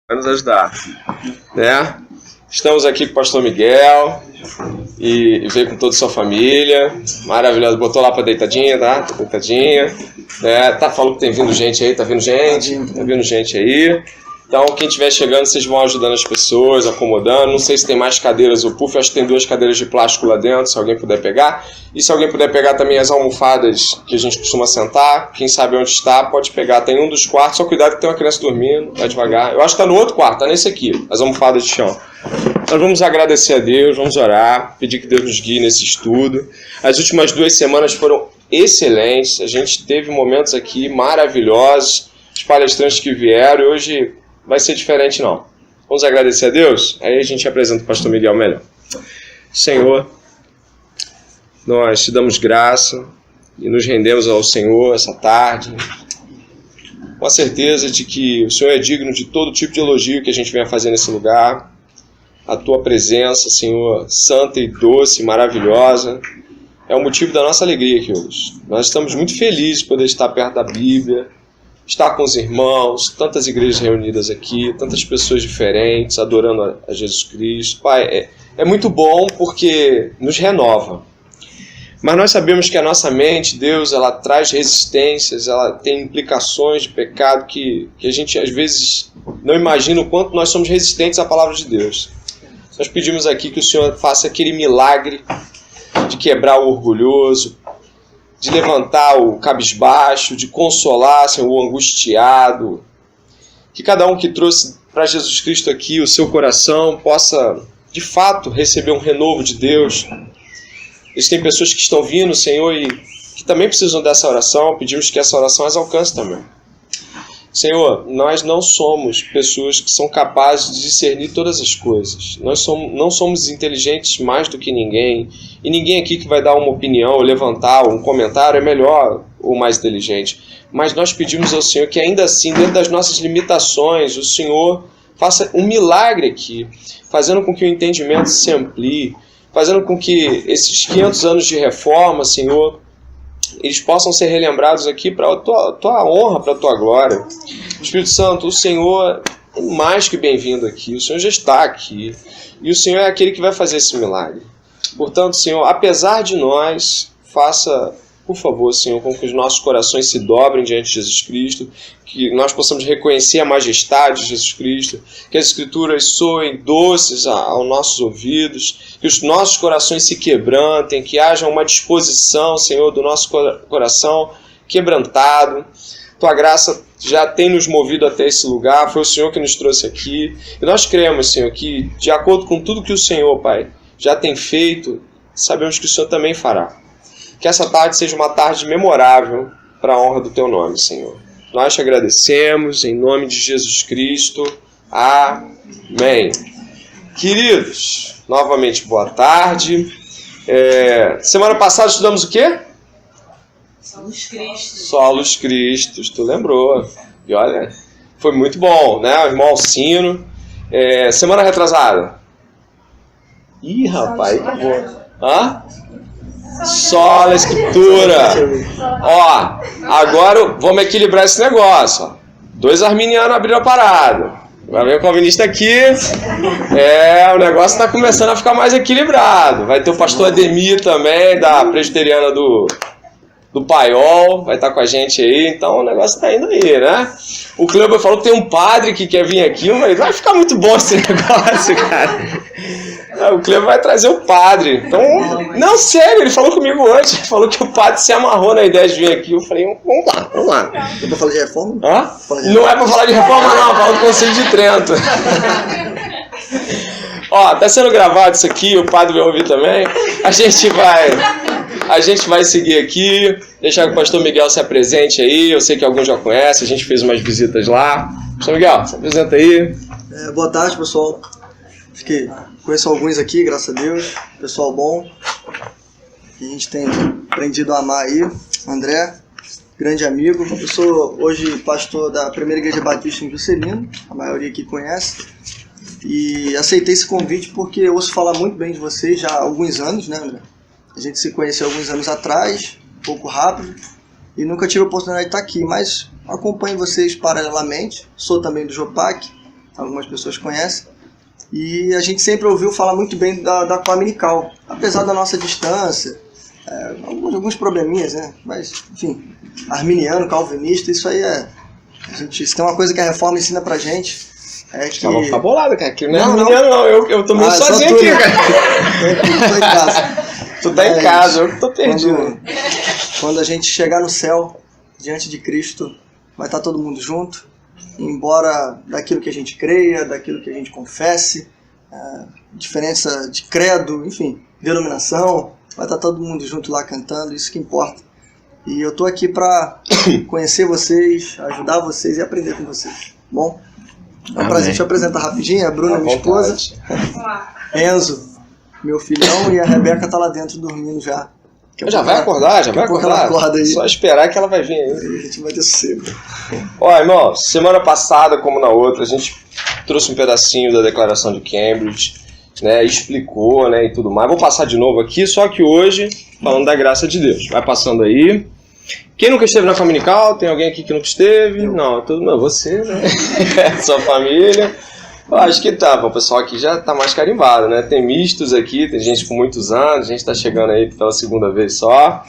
Vai nos ajudar, né? Estamos aqui com o pastor Miguel e veio com toda a sua família, maravilhoso, botou lá para deitadinha, tá? Deitadinha, falou que tem vindo gente aí, tá vindo gente aí. Então, quem estiver chegando, vocês vão ajudando as pessoas, acomodando. Não sei se tem mais cadeiras ou puff, acho que tem 2 cadeiras de plástico lá dentro, se alguém puder pegar. E se alguém puder pegar também as almofadas que a gente costuma sentar, quem sabe onde está, pode pegar. Tem um dos quartos, só cuidado que tem uma criança dormindo, vai devagar. Eu acho que está no outro quarto, tá nesse aqui, as almofadas de chão. Nós vamos agradecer a Deus, vamos orar, pedir que Deus nos guie nesse estudo. As últimas 2 semanas foram excelentes, a gente teve momentos aqui maravilhosos, os palestrantes que vieram, e hoje vai ser diferente não. Vamos agradecer a Deus? Aí a gente apresenta o pastor Miguel melhor. Senhor, nós te damos graça e nos rendemos ao Senhor essa tarde, com a certeza de que o Senhor é digno de todo tipo de elogio que a gente venha fazer nesse lugar. A tua presença, Senhor, santa e doce, maravilhosa, é o motivo da nossa alegria aqui hoje. Nós estamos muito felizes de poder estar perto da Bíblia, estar com os irmãos, tantas igrejas reunidas aqui, tantas pessoas diferentes, adorando a Jesus Cristo. Pai, é muito bom porque nos renova. Mas nós sabemos que a nossa mente, Deus, ela traz resistências, ela tem implicações de pecado que a gente às vezes não imagina o quanto nós somos resistentes à palavra de Deus. Nós pedimos aqui que o Senhor faça aquele milagre de quebrar o orgulhoso, de levantar o cabisbaixo, de consolar, Senhor, o angustiado. Que cada um que trouxe para Jesus Cristo aqui o seu coração possa, de fato, receber um renovo de Deus. Existem pessoas que estão vindo, Senhor, e que também precisam dessa oração. Pedimos que essa oração as alcance também. Senhor, nós não somos pessoas que são capazes de discernir todas as coisas. Nós não somos inteligentes mais do que ninguém. E ninguém aqui que vai dar uma opinião, ou levantar um comentário é melhor ou mais inteligente. Mas nós pedimos ao Senhor que ainda assim, dentro das nossas limitações, o Senhor faça um milagre aqui, fazendo com que o entendimento se amplie, fazendo com que esses 500 anos de reforma, Senhor, eles possam ser relembrados aqui para a tua honra, para a tua glória. Espírito Santo, o Senhor é mais que bem-vindo aqui, o Senhor já está aqui, e o Senhor é aquele que vai fazer esse milagre. Portanto, Senhor, apesar de nós, faça, por favor, Senhor, com que os nossos corações se dobrem diante de Jesus Cristo, que nós possamos reconhecer a majestade de Jesus Cristo, que as Escrituras soem doces aos nossos ouvidos, que os nossos corações se quebrantem, que haja uma disposição, Senhor, do nosso coração quebrantado. Tua graça já tem nos movido até esse lugar, foi o Senhor que nos trouxe aqui. E nós cremos, Senhor, que de acordo com tudo que o Senhor, Pai, já tem feito, sabemos que o Senhor também fará. Que essa tarde seja uma tarde memorável para a honra do Teu nome, Senhor. Nós te agradecemos, em nome de Jesus Cristo. Amém. Queridos, novamente boa tarde. Semana passada estudamos o quê? Solos Cristos. Solos Cristos, tu lembrou. E olha, foi muito bom, né? O irmão Alcino. Semana retrasada. Ih, rapaz, tá bom. Hã? Sola Escritura. Ó, agora vamos equilibrar esse negócio. Ó. 2 arminianos abriram a parada. Agora vem o calvinista aqui. O negócio está começando a ficar mais equilibrado. Vai ter o pastor Ademir também, da presbiteriana do Paiol, vai estar com a gente aí. Então o negócio está indo aí, né? O Cleber falou que tem um padre que quer vir aqui. Mas vai ficar muito bom esse negócio, cara. O Cleber vai trazer o padre. Então, não, sério, ele falou comigo hoje. Ele falou que o padre se amarrou na ideia de vir aqui. Eu falei, vamos lá. É pra falar de reforma? Hã? Não é pra falar de reforma, não. Fala do Conselho de Trento. Ó, tá sendo gravado isso aqui, o padre vai ouvir também. A gente vai seguir aqui. Deixar que o pastor Miguel se apresente aí. Eu sei que alguns já conhecem, a gente fez umas visitas lá. Pastor Miguel, se apresenta aí. Boa tarde, pessoal. Acho que conheço alguns aqui, graças a Deus. Pessoal bom. Que a gente tem aprendido a amar aí. André, grande amigo. Eu sou hoje pastor da Primeira Igreja Batista em Juscelino. A maioria aqui conhece. E aceitei esse convite porque eu ouço falar muito bem de vocês já há alguns anos, né, André? A gente se conheceu alguns anos atrás, um pouco rápido. E nunca tive a oportunidade de estar aqui, mas acompanho vocês paralelamente. Sou também do Jopac. algumas pessoas conhecem. E a gente sempre ouviu falar muito bem da Coaminical, apesar da nossa distância, alguns probleminhas, né? Mas, enfim, arminiano, calvinista, isso aí se tem uma coisa que a Reforma ensina pra gente, é que... Só vão ficar bolado, cara, que não é Não, arminiano não, eu tô meio sozinho aqui, cara. Tô em casa. Tu tá em casa, eu que tô perdido. Quando a gente chegar no céu, diante de Cristo, vai estar todo mundo junto, embora daquilo que a gente creia, daquilo que a gente confesse, diferença de credo, enfim, denominação, vai estar todo mundo junto lá cantando, isso que importa. E eu tô aqui para conhecer vocês, ajudar vocês e aprender com vocês. Bom? É um prazer. Deixa eu apresentar rapidinho, a Bruna, minha esposa, Enzo, meu filhão, e a Rebeca tá lá dentro dormindo já. Já vai acordar, já vai acordar. Só esperar que ela vai vir aí. A gente vai ter sossego. Ó, irmão, semana passada, como na outra, a gente trouxe um pedacinho da Declaração de Cambridge, né, explicou, né, e tudo mais. Vou passar de novo aqui, só que hoje, falando da graça de Deus. Vai passando aí. Quem nunca esteve na Coaminical? Tem alguém aqui que nunca esteve? Não, você, né? Sua família. Acho que tá, o pessoal aqui já tá mais carimbado, né? Tem mistos aqui, tem gente com muitos anos, a gente tá chegando aí pela segunda vez só.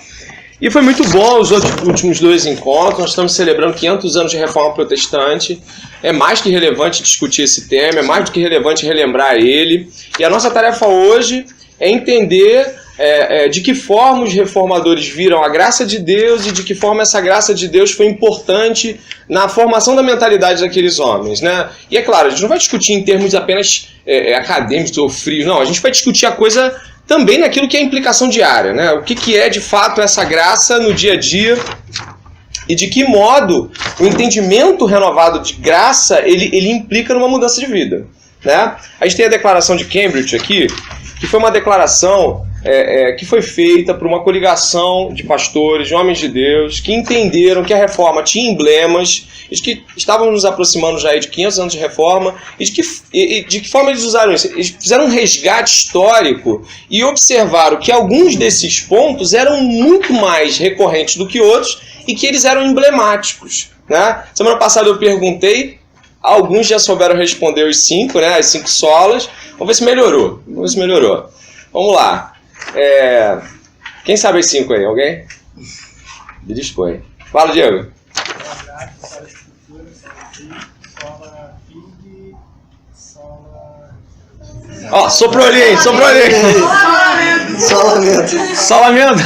E foi muito bom os últimos 2 encontros, nós estamos celebrando 500 anos de Reforma Protestante. É mais que relevante discutir esse tema, é mais do que relevante relembrar ele. E a nossa tarefa hoje é entender de que forma os reformadores viram a graça de Deus e de que forma essa graça de Deus foi importante na formação da mentalidade daqueles homens, né? E é claro, a gente não vai discutir em termos apenas acadêmicos ou frios, não. A gente vai discutir a coisa também naquilo que é a implicação diária, né? O que é de fato essa graça no dia a dia e de que modo o entendimento renovado de graça ele implica numa mudança de vida, né? A gente tem a Declaração de Cambridge aqui, que foi uma declaração que foi feita por uma coligação de pastores, de homens de Deus, que entenderam que a reforma tinha emblemas, e de que estávamos nos aproximando já de 500 anos de reforma, e de que forma eles usaram isso. Eles fizeram um resgate histórico e observaram que alguns desses pontos eram muito mais recorrentes do que outros e que eles eram emblemáticos, né? Semana passada eu perguntei, alguns já souberam responder os 5, né, as 5 solas. Vamos ver se melhorou. Vamos lá. Quem sabe as 5 aí? Alguém? Me dispõe. Fala, Diego. Ó, soprou ali. Solamento.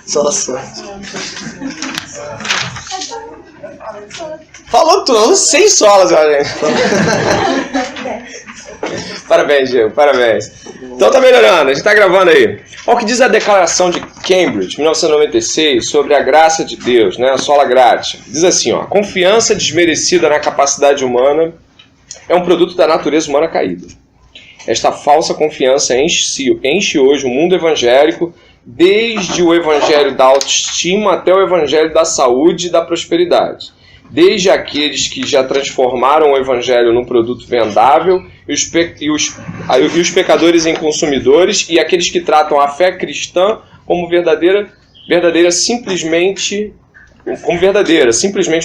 Só sorte. Falou tudo, 100 solas, olha. Parabéns, Diego, parabéns. Então tá melhorando, a gente tá gravando aí. Olha o que diz a Declaração de Cambridge, 1996, sobre a graça de Deus, né? A sola gratia. Diz assim, ó: a confiança desmerecida na capacidade humana é um produto da natureza humana caída. Esta falsa confiança enche hoje o mundo evangélico, desde o evangelho da autoestima até o evangelho da saúde e da prosperidade. Desde aqueles que já transformaram o evangelho num produto vendável e os pecadores em consumidores, e aqueles que tratam a fé cristã como verdadeira simplesmente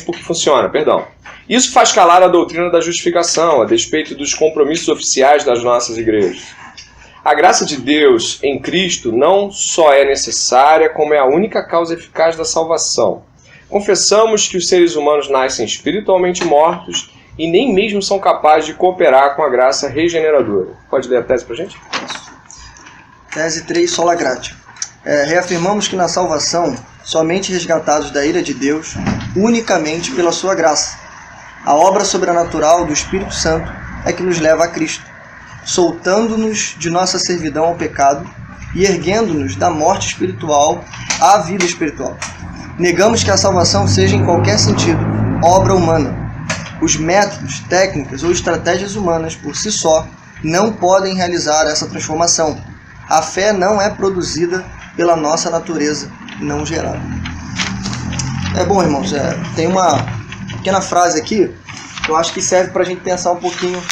porque funciona, Isso faz calar a doutrina da justificação, a despeito dos compromissos oficiais das nossas igrejas. A graça de Deus em Cristo não só é necessária, como é a única causa eficaz da salvação. Confessamos que os seres humanos nascem espiritualmente mortos e nem mesmo são capazes de cooperar com a graça regeneradora. Pode ler a tese pra gente? Tese 3, sola gratia. Reafirmamos que na salvação, somente resgatados da ira de Deus, unicamente pela sua graça. A obra sobrenatural do Espírito Santo é que nos leva a Cristo, soltando-nos de nossa servidão ao pecado e erguendo-nos da morte espiritual à vida espiritual. Negamos que a salvação seja, em qualquer sentido, obra humana. Os métodos, técnicas ou estratégias humanas, por si só, não podem realizar essa transformação. A fé não é produzida pela nossa natureza não gerada. Bom, irmãos, tem uma pequena frase aqui que eu acho que serve para a gente pensar um pouquinho,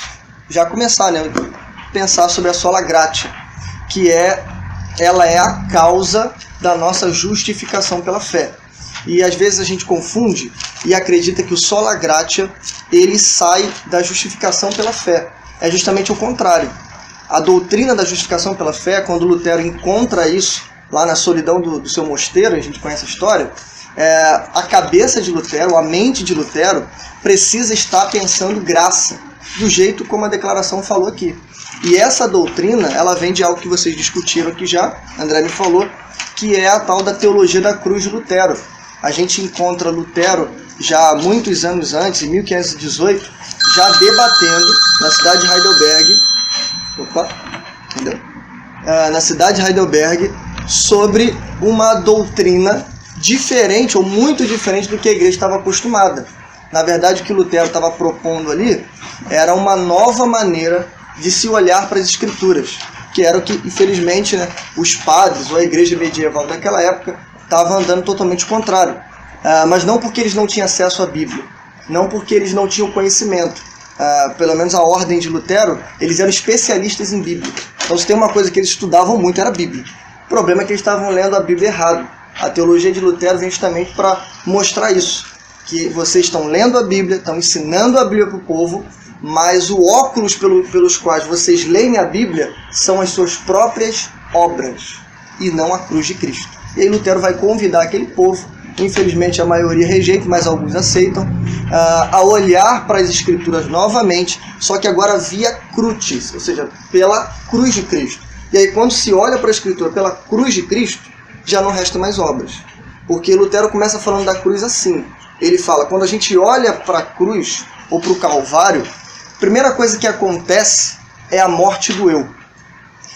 já começar, né? Pensar sobre a sola gratia, que ela é a causa da nossa justificação pela fé. E às vezes a gente confunde e acredita que o sola gratia, ele sai da justificação pela fé. É justamente o contrário. A doutrina da justificação pela fé, quando Lutero encontra isso lá na solidão do seu mosteiro, a gente conhece a história, a cabeça de Lutero, a mente de Lutero, precisa estar pensando graça, do jeito como a declaração falou aqui. E essa doutrina, ela vem de algo que vocês discutiram aqui já, André me falou, que é a tal da teologia da cruz de Lutero. A gente encontra Lutero já muitos anos antes, em 1518, já debatendo na cidade de Heidelberg, na cidade de Heidelberg, sobre uma doutrina diferente ou muito diferente do que a igreja estava acostumada. Na verdade, o que Lutero estava propondo ali era uma nova maneira de se olhar para as escrituras, que era o que, infelizmente, né, os padres ou a igreja medieval daquela época estavam andando totalmente ao contrário. Mas não porque eles não tinham acesso à Bíblia, não porque eles não tinham conhecimento. Pelo menos a ordem de Lutero, eles eram especialistas em Bíblia. Então, se tem uma coisa que eles estudavam muito, era a Bíblia. O problema é que eles estavam lendo a Bíblia errado. A teologia de Lutero vem justamente para mostrar isso, que vocês estão lendo a Bíblia, estão ensinando a Bíblia para o povo, mas o óculos pelos quais vocês leem a Bíblia são as suas próprias obras, e não a cruz de Cristo. E aí Lutero vai convidar aquele povo, infelizmente a maioria rejeita, mas alguns aceitam, a olhar para as Escrituras novamente, só que agora via crucis, ou seja, pela cruz de Cristo. E aí quando se olha para a Escritura pela cruz de Cristo, já não resta mais obras. Porque Lutero começa falando da cruz assim. Ele fala, quando a gente olha para a cruz, ou para o Calvário, a primeira coisa que acontece é a morte do eu.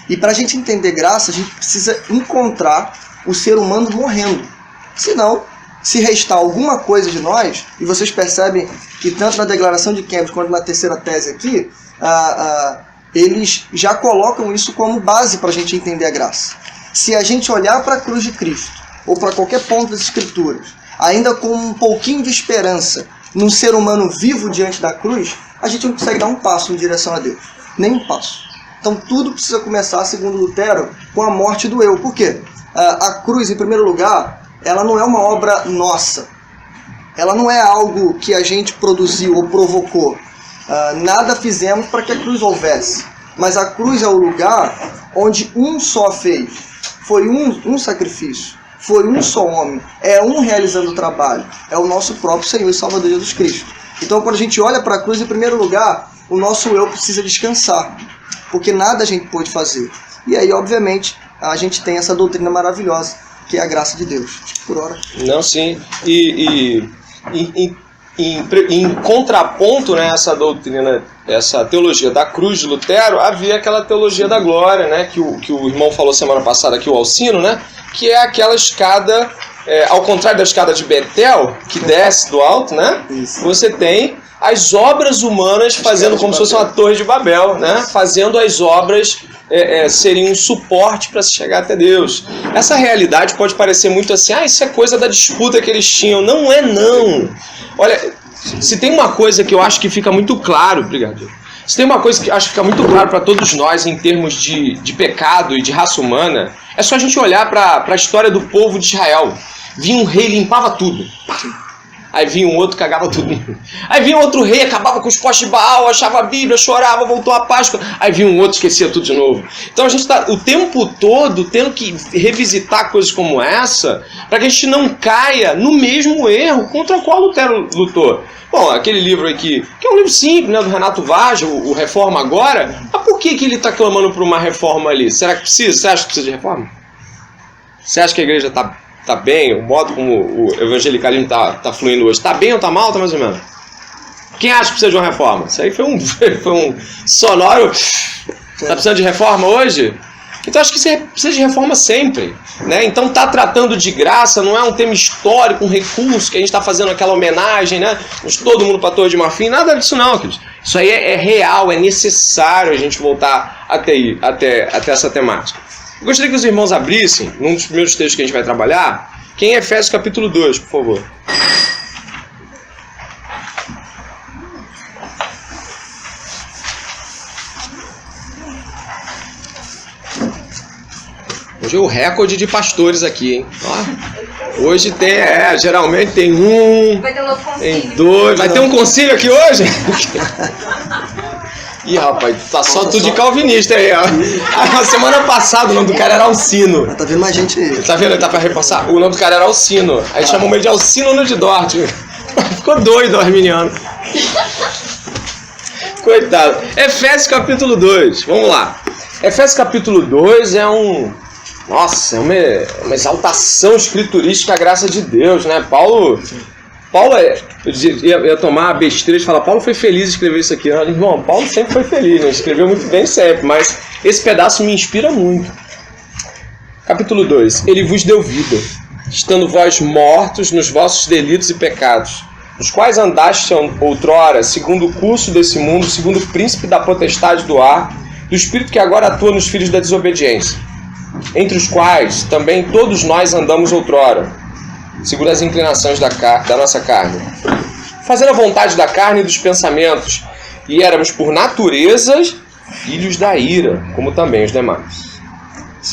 E para a gente entender graça, a gente precisa encontrar o ser humano morrendo. Senão, se restar alguma coisa de nós, e vocês percebem que tanto na Declaração de Cambridge quanto na terceira tese aqui, eles já colocam isso como base para a gente entender a graça. Se a gente olhar para a cruz de Cristo, ou para qualquer ponto das Escrituras, ainda com um pouquinho de esperança num ser humano vivo diante da cruz, a gente não consegue dar um passo em direção a Deus. Nem um passo. Então tudo precisa começar, segundo Lutero, com a morte do eu. Por quê? A cruz, em primeiro lugar, ela não é uma obra nossa. Ela não é algo que a gente produziu ou provocou. Nada fizemos para que a cruz houvesse. Mas a cruz é o lugar onde um só fez. Foi um sacrifício. Foi um só homem. É um realizando o trabalho. É o nosso próprio Senhor e Salvador Jesus Cristo. Então, quando a gente olha para a cruz, em primeiro lugar, o nosso eu precisa descansar. Porque nada a gente pôde fazer. E aí, obviamente, a gente tem essa doutrina maravilhosa, que é a graça de Deus. Por hora. Não, sim. Em contraponto, né, essa doutrina, essa teologia da cruz de Lutero, havia aquela teologia da glória, né, que o irmão falou semana passada aqui, o Alcino, né, que é aquela escada, ao contrário da escada de Betel, que desce do alto, né, Isso. você tem as obras humanas fazendo como se fosse uma torre de Babel, né, fazendo as obras serem um suporte para se chegar até Deus. Essa realidade pode parecer muito assim, isso é coisa da disputa que eles tinham. Não é, não. Olha, se tem uma coisa que eu acho que fica muito claro, obrigado. Se tem uma coisa que eu acho que fica muito claro para todos nós em termos de pecado e de raça humana, é só a gente olhar para a história do povo de Israel. Vinha um rei, limpava tudo. Aí vinha um outro, cagava tudo. Aí vinha outro rei, acabava com os postes de Baal, achava a Bíblia, chorava, voltou a Páscoa. Aí vinha um outro, esquecia tudo de novo. Então a gente está o tempo todo tendo que revisitar coisas como essa, para que a gente não caia no mesmo erro contra o qual Lutero lutou. Bom, aquele livro aqui, que é um livro simples, né, do Renato Vaz, o Reforma Agora, mas por que ele está clamando por uma reforma ali? Será que precisa? Você acha que precisa de reforma? Você acha que a igreja está bem? O modo como o evangelicalismo está fluindo hoje, está bem ou está mal? Está mais ou menos? Quem acha que precisa de uma reforma? Isso aí foi um sonoro... Está precisando de reforma hoje? Então acho que você precisa de reforma sempre, né? Então tá tratando de graça, não é um tema histórico, um recurso que a gente está fazendo aquela homenagem, né? Todo mundo para a Torre de Marfim, nada disso não, queridos. Isso aí é real, é necessário a gente voltar até essa temática. Eu gostaria que os irmãos abrissem, num dos primeiros textos que a gente vai trabalhar, que é em Efésios capítulo 2, por favor. Hoje é o recorde de pastores aqui, hein? Ó, Hoje tem, geralmente tem um, Vai ter um novo concílio. tem dois. Vai ter um concílio aqui hoje? Ih, rapaz, tá só tudo de calvinista aí, ó. A semana passada o nome do cara era Alcino. Tá vendo mais gente aí. Tá vendo? Tá pra repassar? O nome do cara era Alcino. Aí chamamos ele de Alcino de Dort. Ficou doido o arminiano. Coitado. Efésios capítulo 2. Vamos lá. Efésios capítulo 2 é Nossa, é uma exaltação escriturística à graça de Deus, né? Paulo ia tomar a besteira de falar, Paulo foi feliz em escrever isso aqui. Irmão, Paulo sempre foi feliz, né? Escreveu muito bem sempre, mas esse pedaço me inspira muito. Capítulo 2. Ele vos deu vida, estando vós mortos nos vossos delitos e pecados, os quais andaste outrora, segundo o curso desse mundo, segundo o príncipe da potestade do ar, do espírito que agora atua nos filhos da desobediência, entre os quais também todos nós andamos outrora, segundo as inclinações da nossa carne, fazendo a vontade da carne e dos pensamentos, e éramos por natureza filhos da ira, como também os demais.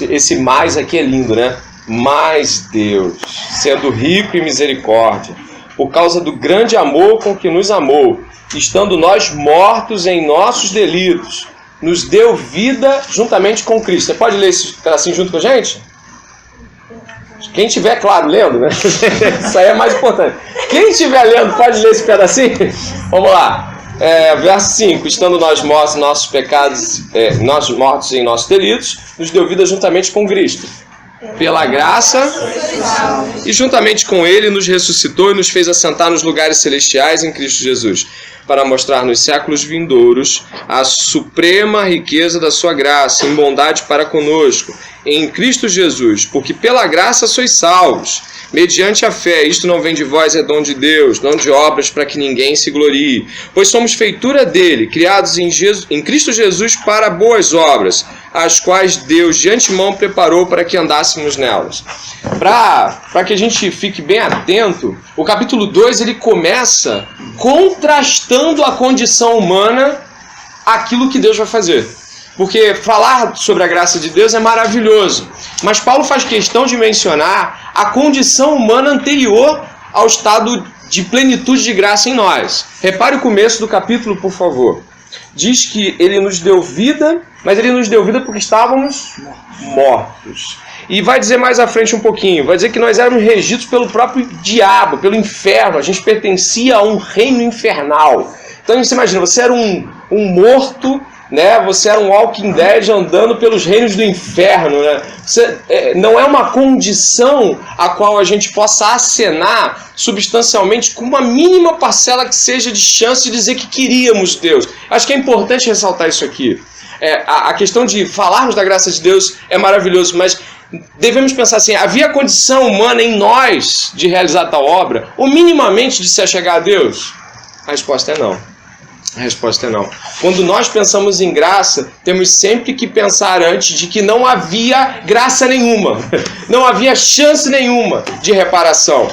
Esse mais aqui é lindo, né? Mas Deus, sendo rico em misericórdia, por causa do grande amor com que nos amou, estando nós mortos em nossos delitos, nos deu vida juntamente com Cristo. Você pode ler esse pedacinho junto com a gente? Quem estiver, claro, lendo, né? Isso aí é mais importante. Quem estiver lendo, pode ler esse pedacinho? Vamos lá. Verso 5. Estando nós mortos em nossos pecados, nós mortos em nossos delitos, nos deu vida juntamente com Cristo. Pela graça, e juntamente com Ele nos ressuscitou e nos fez assentar nos lugares celestiais em Cristo Jesus, para mostrar nos séculos vindouros a suprema riqueza da sua graça, em bondade para conosco, em Cristo Jesus, porque pela graça sois salvos, mediante a fé. Isto não vem de vós, é dom de Deus, não de obras, para que ninguém se glorie. Pois somos feitura dele, criados em Cristo Jesus para boas obras, as quais Deus de antemão preparou para que andássemos nelas. Para que a gente fique bem atento, o capítulo 2 ele começa contrastando a condição humana aquilo que Deus vai fazer. Porque falar sobre a graça de Deus é maravilhoso, mas Paulo faz questão de mencionar a condição humana anterior ao estado de plenitude de graça em nós. Repare o começo do capítulo, por favor. Diz que ele nos deu vida, mas ele nos deu vida porque estávamos mortos. E vai dizer mais à frente um pouquinho, vai dizer que nós éramos regidos pelo próprio diabo, pelo inferno, a gente pertencia a um reino infernal. Então você imagina, você era um morto, né? Você era um Walking Dead andando pelos reinos do inferno, né? Não é uma condição a qual a gente possa acenar substancialmente com uma mínima parcela que seja de chance de dizer que queríamos Deus. Acho que é importante ressaltar isso aqui. A questão de falarmos da graça de Deus é maravilhoso, mas devemos pensar assim, havia condição humana em nós de realizar tal obra, ou minimamente de se achegar a Deus? A resposta é não. A resposta é não. Quando nós pensamos em graça, temos sempre que pensar antes de que não havia graça nenhuma, não havia chance nenhuma de reparação.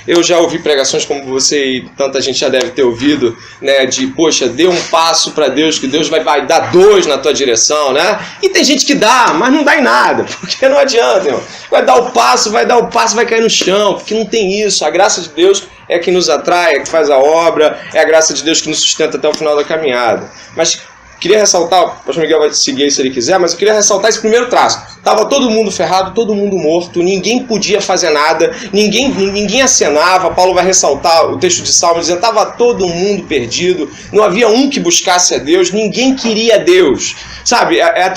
Eu já ouvi pregações como você e tanta gente já deve ter ouvido, né, de, poxa, dê um passo para Deus, que Deus vai dar 2 na tua direção, né? E tem gente que dá, mas não dá em nada, porque não adianta, irmão. Vai dar o passo, vai cair no chão, porque não tem isso. A graça de Deus é que nos atrai, é que faz a obra, é a graça de Deus que nos sustenta até o final da caminhada. Mas queria ressaltar, o pastor Miguel vai seguir se ele quiser, mas eu queria ressaltar esse primeiro traço. Estava todo mundo ferrado, todo mundo morto, ninguém podia fazer nada, ninguém acenava. Paulo vai ressaltar o texto de Salmo dizendo, estava todo mundo perdido, não havia um que buscasse a Deus, ninguém queria Deus. Sabe, é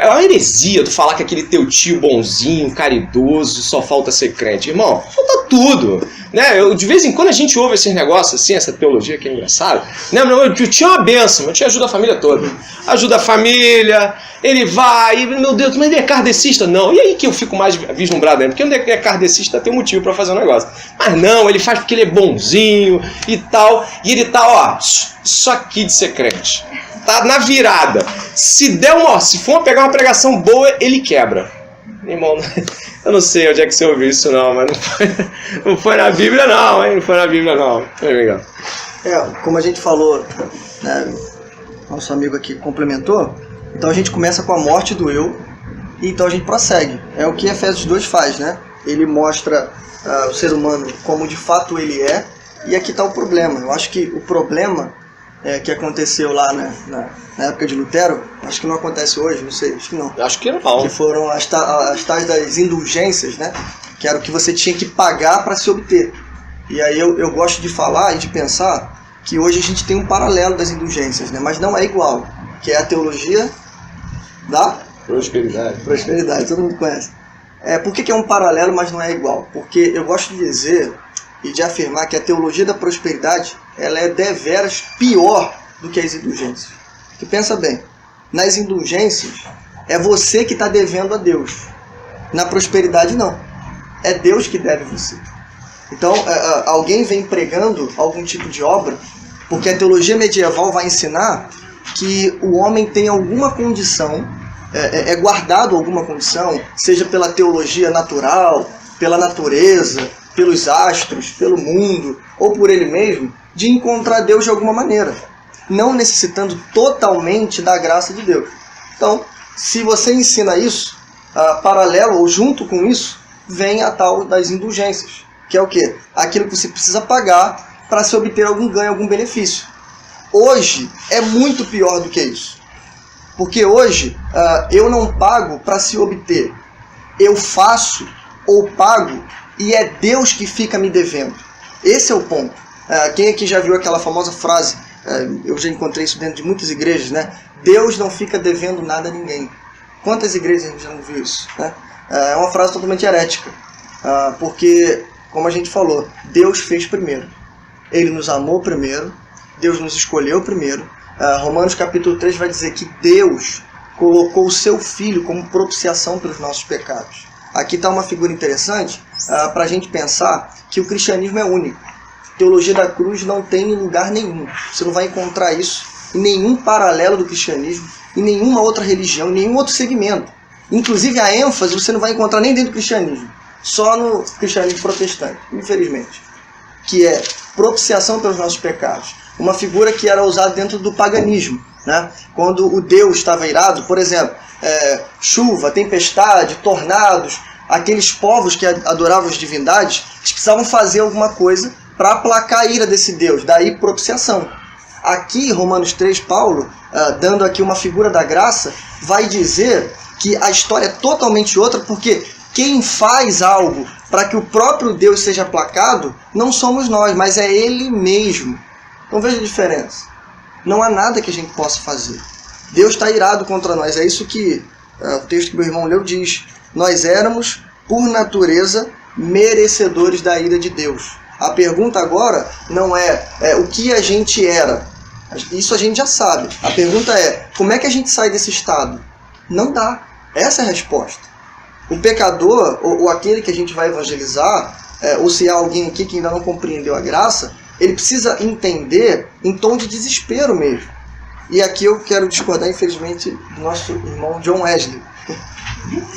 uma heresia tu falar que aquele teu tio bonzinho, caridoso, só falta ser crente. Irmão, falta tudo. Né? De vez em quando a gente ouve esses negócios assim, essa teologia que é engraçada. Né? Meu tio é uma bênção, meu tio ajuda a família toda. Ajuda a família, ele vai, meu Deus, mas ele é kardecista? Não. E aí que eu fico mais vislumbrado ainda, porque onde é kardecista tem motivo para fazer um negócio. Mas não, ele faz porque ele é bonzinho e tal. E ele tá, ó, isso aqui de ser crente. Tá na virada. Se for pegar uma pregação boa, ele quebra. Irmão, eu não sei onde é que você ouviu isso não, mas não foi na Bíblia não, hein? Não foi na Bíblia não. Como a gente falou, né, nosso amigo aqui complementou, então a gente começa com a morte do eu, e então a gente prossegue. É o que Efésios 2 faz, né? ele mostra o ser humano como de fato ele é, e aqui está o problema. Eu acho que o problema que aconteceu lá na época de Lutero, acho que não acontece hoje, não sei, acho que não. Acho que não. Que foram as tais das indulgências, né? Que era o que você tinha que pagar para se obter. E aí eu gosto de falar e de pensar que hoje a gente tem um paralelo das indulgências, né? Mas não é igual, que é a teologia da prosperidade, todo mundo conhece. Por que é um paralelo, mas não é igual? Porque eu gosto de dizer e de afirmar que a teologia da prosperidade ela é deveras pior do que as indulgências. Porque pensa bem, nas indulgências é você que está devendo a Deus. Na prosperidade não, é Deus que deve você. Então alguém vem pregando algum tipo de obra, porque a teologia medieval vai ensinar que o homem tem alguma condição, é guardado alguma condição, seja pela teologia natural, pela natureza, pelos astros, pelo mundo, ou por ele mesmo, de encontrar Deus de alguma maneira, não necessitando totalmente da graça de Deus. Então, se você ensina isso, paralelo ou junto com isso, vem a tal das indulgências, que é o quê? Aquilo que você precisa pagar para se obter algum ganho, algum benefício. Hoje é muito pior do que isso. Porque hoje eu não pago para se obter. Eu faço ou pago e é Deus que fica me devendo. Esse é o ponto. Quem aqui já viu aquela famosa frase, eu já encontrei isso dentro de muitas igrejas, né? Deus não fica devendo nada a ninguém. Quantas igrejas a gente já não viu isso? Né? É uma frase totalmente herética. Porque, como a gente falou, Deus fez primeiro. Ele nos amou primeiro. Deus nos escolheu primeiro. Romanos capítulo 3 vai dizer que Deus colocou o seu Filho como propiciação pelos nossos pecados. Aqui está uma figura interessante para a gente pensar que o cristianismo é único. Teologia da cruz não tem em lugar nenhum. Você não vai encontrar isso em nenhum paralelo do cristianismo, em nenhuma outra religião, em nenhum outro segmento. Inclusive a ênfase você não vai encontrar nem dentro do cristianismo, só no cristianismo protestante, infelizmente, que é propiciação pelos nossos pecados. Uma figura que era usada dentro do paganismo, né? Quando o Deus estava irado, por exemplo, chuva, tempestade, tornados, aqueles povos que adoravam as divindades, eles precisavam fazer alguma coisa para aplacar a ira desse Deus, daí propiciação. Aqui, Romanos 3, Paulo, dando aqui uma figura da graça, vai dizer que a história é totalmente outra, porque quem faz algo para que o próprio Deus seja aplacado, não somos nós, mas é Ele mesmo. Então veja a diferença. Não há nada que a gente possa fazer. Deus está irado contra nós. É isso que o texto que meu irmão leu diz. Nós éramos, por natureza, merecedores da ira de Deus. A pergunta agora não é o que a gente era. Isso a gente já sabe. A pergunta é, como é que a gente sai desse estado? Não dá. Essa é a resposta. O pecador, ou aquele que a gente vai evangelizar, ou se há alguém aqui que ainda não compreendeu a graça, ele precisa entender em tom de desespero mesmo. E aqui eu quero discordar, infelizmente, do nosso irmão John Wesley.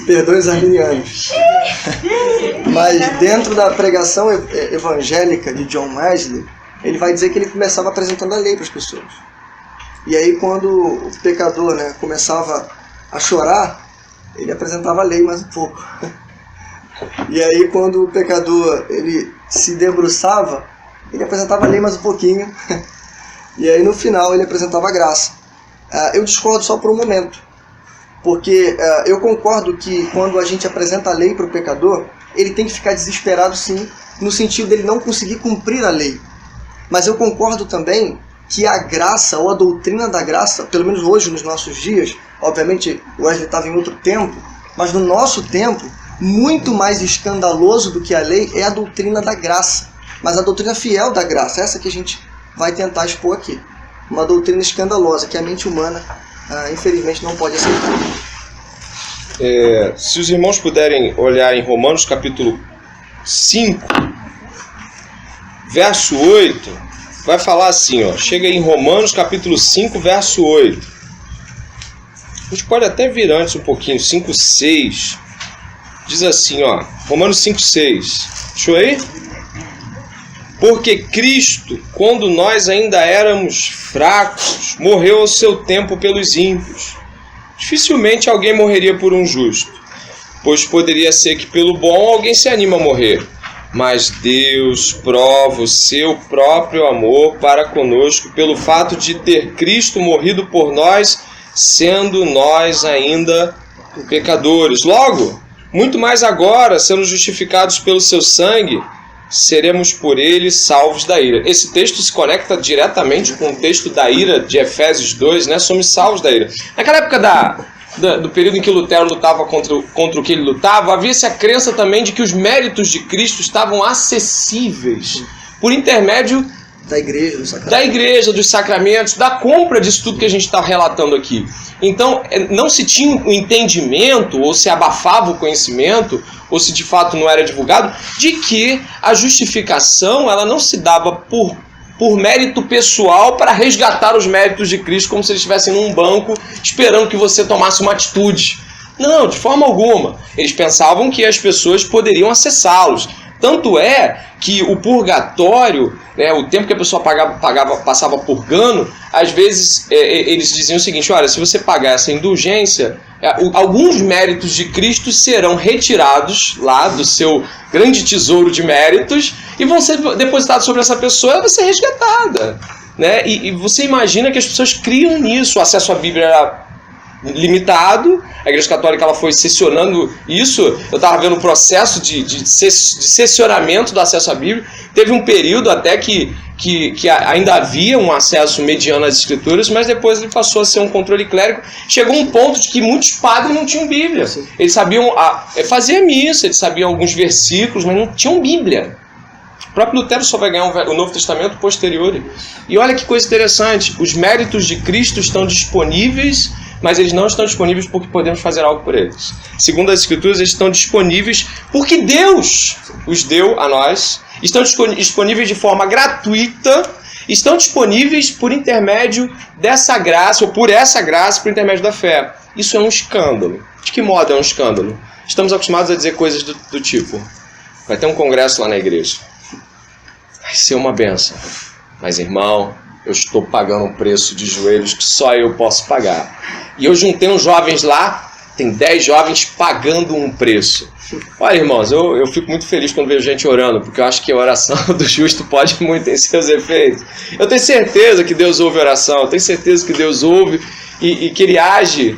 Perdoe os arminianos. Mas dentro da pregação evangélica de John Wesley, ele vai dizer que ele começava apresentando a lei para as pessoas. E aí quando o pecador, né, começava a chorar, ele apresentava a lei mais um pouco. E aí quando o pecador ele se debruçava, ele apresentava a lei mais um pouquinho. E aí no final ele apresentava a graça. Eu discordo só por um momento. Porque eu concordo que quando a gente apresenta a lei para o pecador, ele tem que ficar desesperado sim, no sentido dele não conseguir cumprir a lei. Mas eu concordo também que a graça, ou a doutrina da graça, pelo menos hoje nos nossos dias, obviamente o Wesley estava em outro tempo, mas no nosso tempo, muito mais escandaloso do que a lei é a doutrina da graça. Mas a doutrina fiel da graça, essa que a gente vai tentar expor aqui. Uma doutrina escandalosa que a mente humana infelizmente não pode aceitar. Se os irmãos puderem olhar em Romanos capítulo 5, verso 8, vai falar assim, ó, chega em Romanos capítulo 5, verso 8. A gente pode até vir antes um pouquinho, 5, 6. Diz assim, ó, Romanos 5, 6. Deixa eu aí? Porque Cristo, quando nós ainda éramos fracos, morreu ao seu tempo pelos ímpios. Dificilmente alguém morreria por um justo. pois poderia ser que pelo bom alguém se anime a morrer. Mas Deus prova o seu próprio amor para conosco pelo fato de ter Cristo morrido por nós, sendo nós ainda pecadores. Logo, muito mais agora, sendo justificados pelo seu sangue, seremos por ele salvos da ira. Esse texto se conecta diretamente com o texto da ira de Efésios 2, né? Somos salvos da ira. Naquela época do período em que Lutero lutava contra o que ele lutava, havia-se a crença também de que os méritos de Cristo estavam acessíveis por intermédio da igreja, dos sacramentos, da compra disso tudo que a gente está relatando aqui. Então, não se tinha o entendimento, ou se abafava o conhecimento, ou se de fato não era divulgado, de que a justificação ela não se dava por mérito pessoal para resgatar os méritos de Cristo, como se eles estivessem num banco esperando que você tomasse uma atitude. Não, de forma alguma. Eles pensavam que as pessoas poderiam acessá-los. Tanto é que o purgatório, né, o tempo que a pessoa passava purgando, às vezes eles diziam o seguinte: olha, se você pagar essa indulgência, alguns méritos de Cristo serão retirados lá do seu grande tesouro de méritos e vão ser depositados sobre essa pessoa e vai ser resgatada. Né? E você imagina que as pessoas criam nisso. O acesso à Bíblia era limitado, a Igreja Católica ela foi cessionando isso. Eu estava vendo o processo de cessionamento do acesso à Bíblia. Teve um período até que ainda havia um acesso mediano às Escrituras, mas depois ele passou a ser um controle clérigo. Chegou um ponto de que muitos padres não tinham Bíblia. Eles sabiam fazer missa, eles sabiam alguns versículos, mas não tinham Bíblia. O próprio Lutero só vai ganhar o Novo Testamento posterior. E olha que coisa interessante, os méritos de Cristo estão disponíveis, mas eles não estão disponíveis porque podemos fazer algo por eles. Segundo as Escrituras, eles estão disponíveis porque Deus os deu a nós, estão disponíveis de forma gratuita, estão disponíveis por intermédio dessa graça, ou por essa graça, por intermédio da fé. Isso é um escândalo. De que modo é um escândalo? Estamos acostumados a dizer coisas do tipo: vai ter um congresso lá na igreja, vai ser uma bênção, mas irmão, eu estou pagando um preço de joelhos que só eu posso pagar. E eu juntei uns jovens lá, tem 10 jovens pagando um preço. Olha, irmãos, eu fico muito feliz quando vejo gente orando, porque eu acho que a oração do justo pode muito em seus efeitos. Eu tenho certeza que Deus ouve a oração, eu tenho certeza que Deus ouve e que Ele age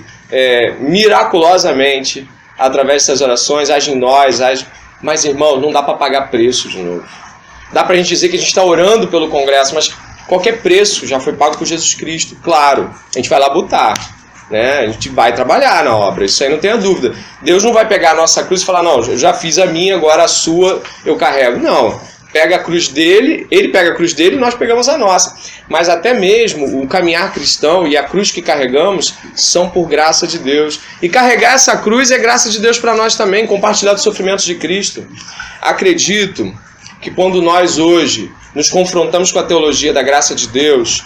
miraculosamente através dessas orações, age em nós, mas, irmão, não dá para pagar preço de novo. Dá para a gente dizer que a gente está orando pelo congresso, mas qualquer preço já foi pago por Jesus Cristo. Claro, a gente vai lá botar, né? A gente vai trabalhar na obra, isso aí não tenha dúvida. Deus não vai pegar a nossa cruz e falar: não, eu já fiz a minha, agora a sua eu carrego. Não, pega a cruz dele, ele pega a cruz dele e nós pegamos a nossa. Mas até mesmo o caminhar cristão e a cruz que carregamos são por graça de Deus. E carregar essa cruz é graça de Deus para nós também, compartilhar dos sofrimentos de Cristo. Acredito que quando nós hoje nos confrontamos com a teologia da graça de Deus,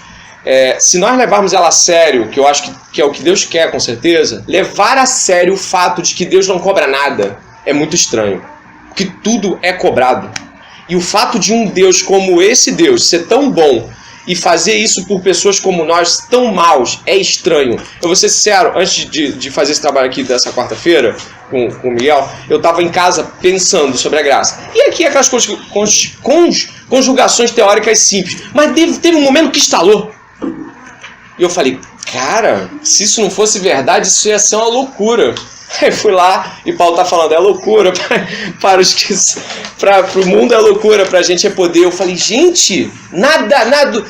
se nós levarmos ela a sério, que eu acho que é o que Deus quer com certeza, levar a sério o fato de que Deus não cobra nada é muito estranho, porque tudo é cobrado. E o fato de um Deus como esse Deus ser tão bom e fazer isso por pessoas como nós tão maus é estranho. Eu vou ser sincero, antes de fazer esse trabalho aqui dessa quarta-feira com o Miguel, eu estava em casa pensando sobre a graça. E aqui aquelas conjugações teóricas simples. Mas teve um momento que estalou. E eu falei: cara, se isso não fosse verdade, isso ia ser uma loucura. Aí fui lá e Paulo está falando: é loucura para o mundo, é loucura, para a gente é poder. Eu falei: gente, nada,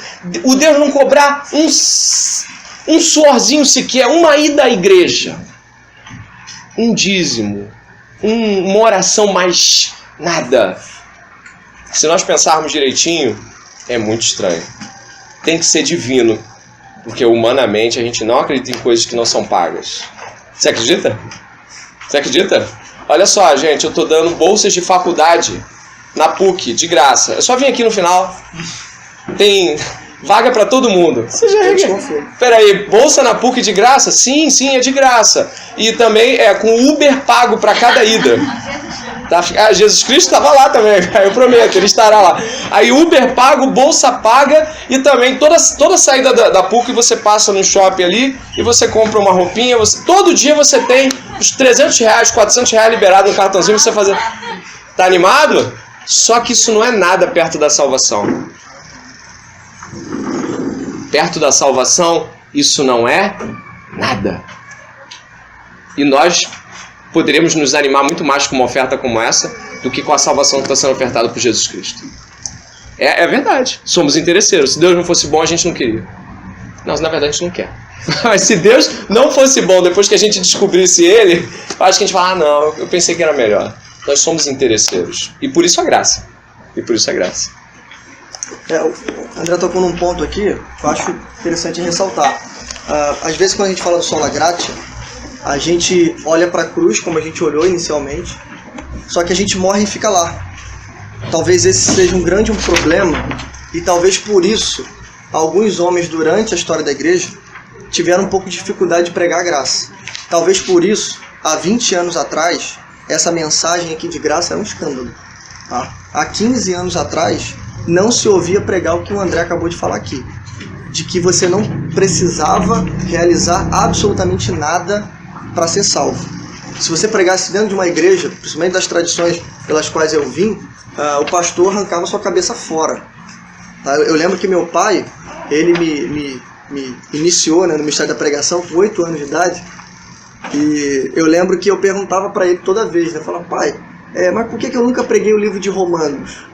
o Deus não cobrar um suorzinho sequer, uma ida à igreja, um dízimo, uma oração, mais nada. Se nós pensarmos direitinho, é muito estranho. Tem que ser divino, porque humanamente a gente não acredita em coisas que não são pagas. Você acredita? Você acredita? Olha só, gente, eu estou dando bolsas de faculdade na PUC, de graça. Eu só vim aqui no final. Tem vaga para todo mundo. Você já Peraí, bolsa na PUC de graça? Sim, é de graça. E também com Uber pago para cada ida. Tá? Jesus Cristo estava lá também, eu prometo, ele estará lá. Aí Uber pago, bolsa paga e também toda saída da PUC você passa no shopping ali e você compra uma roupinha. Todo dia você tem os 300 reais, 400 reais liberado no cartãozinho, você fazer... Tá animado? Só que isso não é nada perto da salvação. Perto da salvação, isso não é nada. E nós poderíamos nos animar muito mais com uma oferta como essa do que com a salvação que está sendo ofertada por Jesus Cristo. É verdade. Somos interesseiros. Se Deus não fosse bom, a gente não queria. Não, na verdade a gente não quer. Mas se Deus não fosse bom depois que a gente descobrisse Ele, acho que a gente fala, não, eu pensei que era melhor. Nós somos interesseiros. E por isso a graça. O André tocou num ponto aqui que eu acho interessante ressaltar. Às vezes quando a gente fala do sola gratia, a gente olha para a cruz como a gente olhou inicialmente, só que a gente morre e fica lá. Talvez esse seja um grande problema e talvez por isso alguns homens durante a história da igreja tiveram um pouco de dificuldade de pregar a graça. Talvez por isso, há 20 anos atrás, essa mensagem aqui de graça era um escândalo. Tá? Há 15 anos atrás, não se ouvia pregar o que o André acabou de falar aqui. De que você não precisava realizar absolutamente nada para ser salvo. Se você pregasse dentro de uma igreja, principalmente das tradições pelas quais eu vim, o pastor arrancava sua cabeça fora. Tá? Eu lembro que meu pai, ele me iniciou, né, no ministério da pregação com 8 anos de idade. E eu lembro que eu perguntava para ele toda vez, né? Eu falava, pai, mas por que eu nunca preguei o livro de Romanos?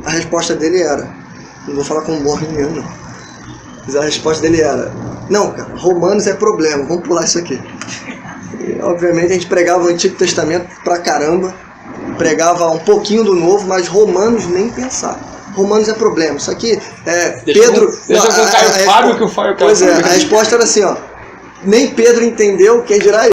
A resposta dele era, não vou falar com um bom menino, mas a resposta dele era, não, cara, Romanos é problema, vamos pular isso aqui. E, obviamente a gente pregava o Antigo Testamento pra caramba, pregava um pouquinho do Novo, mas Romanos nem pensar. Romanos é problema. Isso aqui Pedro... Deixa eu colocar o Fábio que o Fábio... Pois é, a resposta era assim, ó, nem Pedro entendeu, quem dirá eu.